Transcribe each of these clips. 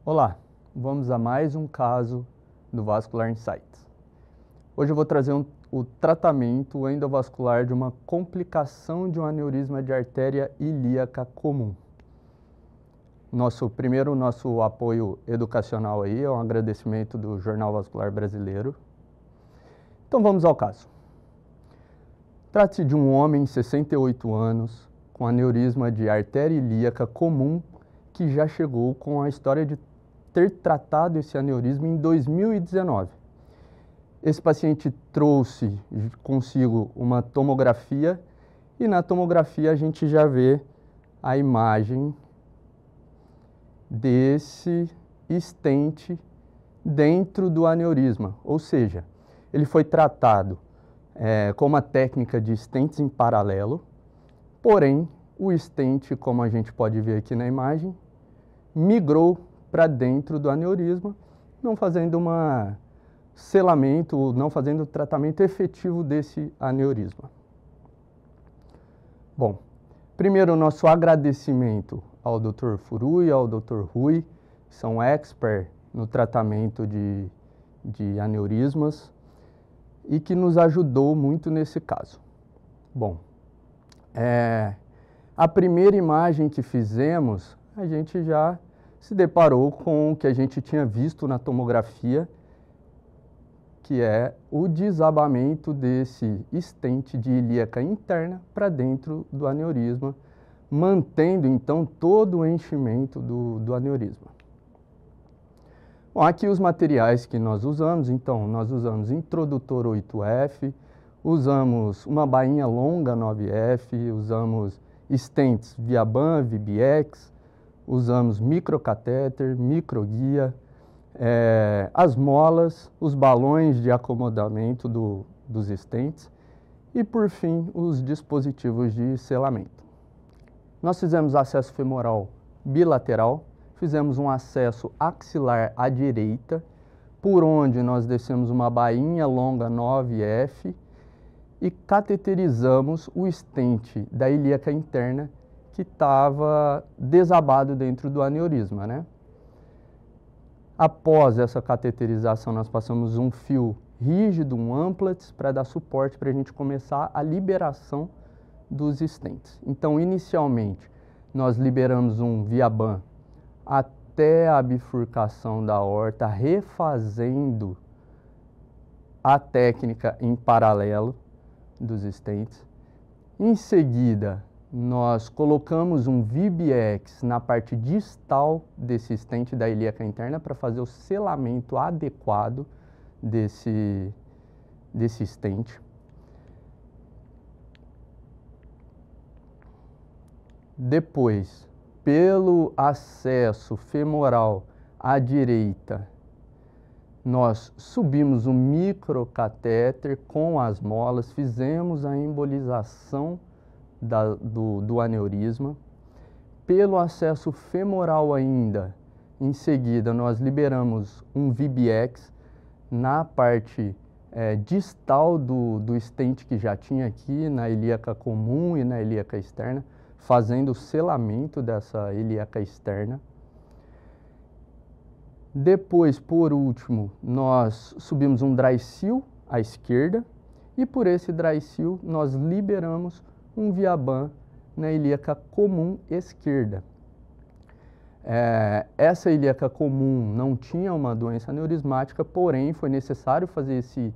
Olá, vamos a mais um caso do Vascular Insights. Hoje eu vou trazer o tratamento endovascular de uma complicação de um aneurisma de artéria ilíaca comum. Nosso apoio educacional aí é um agradecimento do Jornal Vascular Brasileiro. Então vamos ao caso. Trata-se de um homem de 68 anos com aneurisma de artéria ilíaca comum que já chegou com a história de ter tratado esse aneurisma em 2019. Esse paciente trouxe consigo uma tomografia e na tomografia a gente já vê a imagem desse estente dentro do aneurisma, ou seja, ele foi tratado com uma técnica de estentes em paralelo, porém o estente, como a gente pode ver aqui na imagem, migrou para dentro do aneurisma, não fazendo selamento, não fazendo o tratamento efetivo desse aneurisma. Bom, primeiro nosso agradecimento ao Dr. Furu e ao Dr. Rui, que são experts no tratamento de aneurismas e que nos ajudou muito nesse caso. Bom, a primeira imagem que fizemos, a gente já se deparou com o que a gente tinha visto na tomografia, que é o desabamento desse estente de ilíaca interna para dentro do aneurisma, mantendo então todo o enchimento do aneurisma. Bom, aqui os materiais que nós usamos, então nós usamos introdutor 8F, usamos uma bainha longa 9F, usamos stents Viaban, VBX, usamos microcatéter, microguia, as molas, os balões de acomodamento dos stents e, por fim, os dispositivos de selamento. Nós fizemos acesso femoral bilateral, fizemos um acesso axilar à direita, por onde nós descemos uma bainha longa 9F e cateterizamos o estente da ilíaca interna que estava desabado dentro do aneurisma, né? Após essa cateterização, nós passamos um fio rígido, um amplatz, para dar suporte para a gente começar a liberação dos stents. Então, inicialmente, nós liberamos um Viaban até a bifurcação da aorta, refazendo a técnica em paralelo dos stents. Em seguida, nós colocamos um VBX na parte distal desse stent da ilíaca interna para fazer o selamento adequado desse stent. Depois, pelo acesso femoral à direita, nós subimos um microcatéter com as molas, fizemos a embolização do aneurisma. Pelo acesso femoral ainda, em seguida, nós liberamos um VBX na parte distal do stent que já tinha aqui, na ilíaca comum e na ilíaca externa, fazendo o selamento dessa ilíaca externa. Depois, por último, nós subimos um dry seal à esquerda e por esse dry seal nós liberamos um Viaban na ilíaca comum esquerda. Essa ilíaca comum não tinha uma doença aneurismática, porém foi necessário fazer esse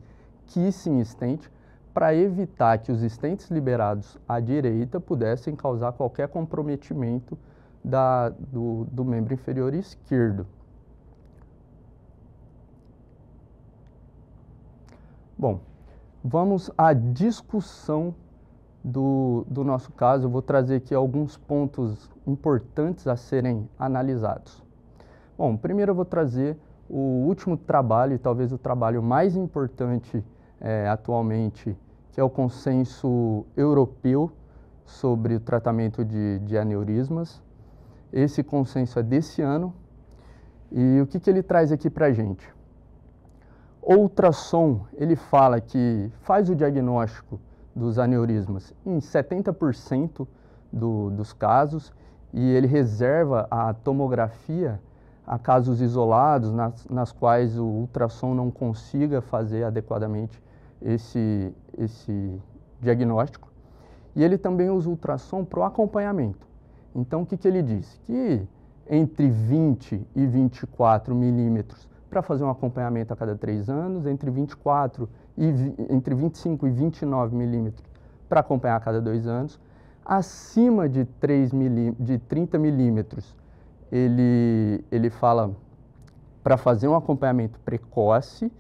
kissing stent para evitar que os stents liberados à direita pudessem causar qualquer comprometimento do membro inferior esquerdo. Bom, vamos à discussão do nosso caso. Eu vou trazer aqui alguns pontos importantes a serem analisados. Bom, primeiro eu vou trazer o último trabalho, e talvez o trabalho mais importante atualmente, que é o consenso europeu sobre o tratamento de aneurismas. Esse consenso é desse ano. E o que ele traz aqui para a gente? O ultrassom, ele fala que faz o diagnóstico dos aneurismas em 70% dos casos e ele reserva a tomografia há casos isolados nas quais o ultrassom não consiga fazer adequadamente esse diagnóstico. E ele também usa o ultrassom para o acompanhamento. Então, o que ele diz? Que entre 20 e 24 milímetros para fazer um acompanhamento a cada 3 anos, entre 25 e 29 milímetros para acompanhar a cada 2 anos, acima de 30 milímetros, ele fala para fazer um acompanhamento precoce,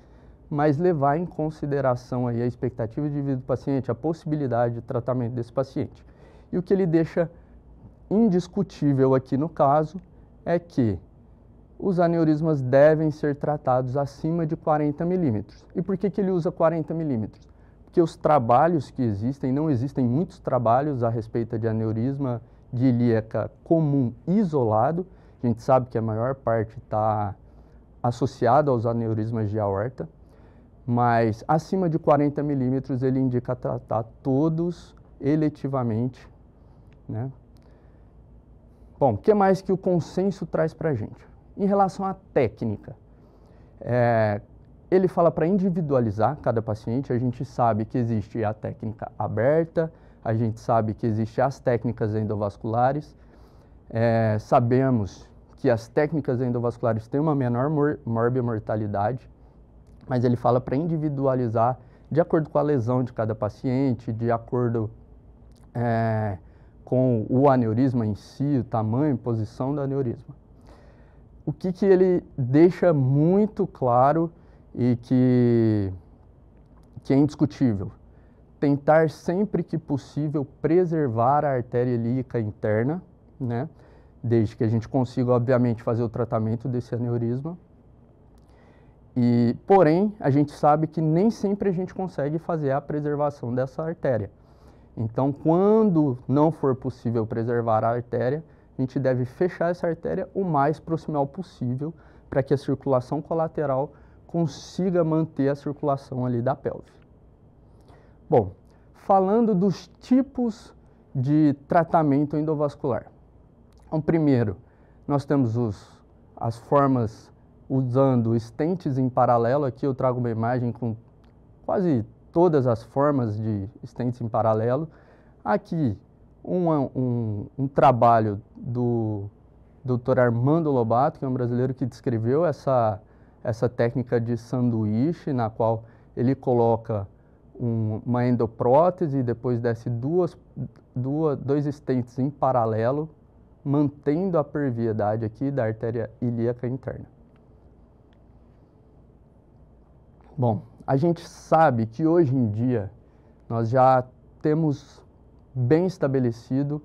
mas levar em consideração aí a expectativa de vida do paciente, a possibilidade de tratamento desse paciente. E o que ele deixa indiscutível aqui no caso é que os aneurismas devem ser tratados acima de 40 milímetros. E por que ele usa 40 milímetros? Porque os trabalhos que existem, não existem muitos trabalhos a respeito de aneurisma de ilíaca comum isolado. A gente sabe que a maior parte está associada aos aneurismas de aorta, mas acima de 40 milímetros ele indica tratar todos eletivamente, né? Bom, o que mais que o consenso traz para a gente? Em relação à técnica, ele fala para individualizar cada paciente. A gente sabe que existe a técnica aberta, a gente sabe que existem as técnicas endovasculares, sabemos que as técnicas endovasculares têm uma menor morbimortalidade, mas ele fala para individualizar de acordo com a lesão de cada paciente, de acordo com o aneurisma em si, o tamanho e posição do aneurisma. O que ele deixa muito claro e que é indiscutível? Tentar sempre que possível preservar a artéria ilíaca interna, né? Desde que a gente consiga, obviamente, fazer o tratamento desse aneurisma. Porém, a gente sabe que nem sempre a gente consegue fazer a preservação dessa artéria. Então, quando não for possível preservar a artéria, a gente deve fechar essa artéria o mais proximal possível para que a circulação colateral consiga manter a circulação ali da pelve. Bom, falando dos tipos de tratamento endovascular. Então, primeiro, nós temos as formas usando stents em paralelo. Aqui eu trago uma imagem com quase todas as formas de stents em paralelo. Aqui um trabalho do Dr. Armando Lobato, que é um brasileiro que descreveu essa técnica de sanduíche, na qual ele coloca uma endoprótese e depois desce dois stents em paralelo, mantendo a perviedade aqui da artéria ilíaca interna. Bom, a gente sabe que hoje em dia nós já temos bem estabelecido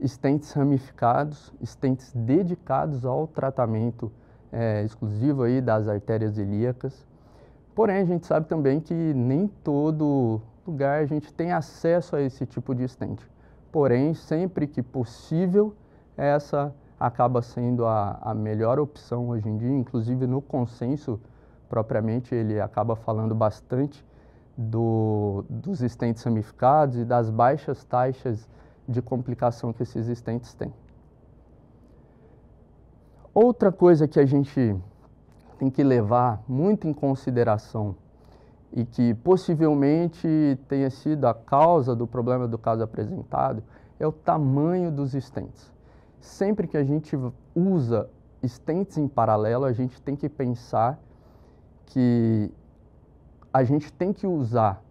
stents ramificados, stents dedicados ao tratamento exclusivo aí das artérias ilíacas. Porém, a gente sabe também que nem todo lugar a gente tem acesso a esse tipo de stent. Porém, sempre que possível, essa acaba sendo a melhor opção hoje em dia. Inclusive no consenso propriamente ele acaba falando bastante dos stents ramificados e das baixas taxas de complicação que esses stents têm. Outra coisa que a gente tem que levar muito em consideração e que possivelmente tenha sido a causa do problema do caso apresentado é o tamanho dos stents. Sempre que a gente usa stents em paralelo, a gente tem que pensar que a gente tem que usar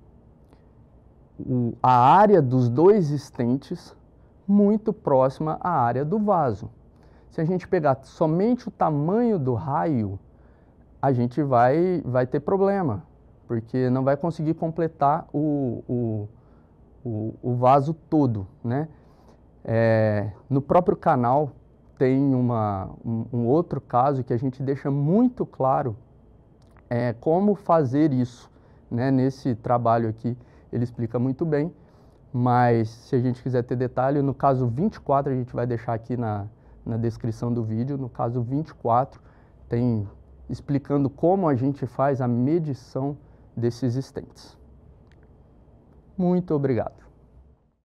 a área dos dois stents muito próxima à área do vaso. Se a gente pegar somente o tamanho do raio, a gente vai ter problema, porque não vai conseguir completar o vaso todo, né? No próprio canal tem um outro caso que a gente deixa muito claro como fazer isso, né? Nesse trabalho aqui ele explica muito bem, mas se a gente quiser ter detalhe, no caso 24 a gente vai deixar aqui na descrição do vídeo. No caso 24 tem explicando como a gente faz a medição desses stents. Muito obrigado.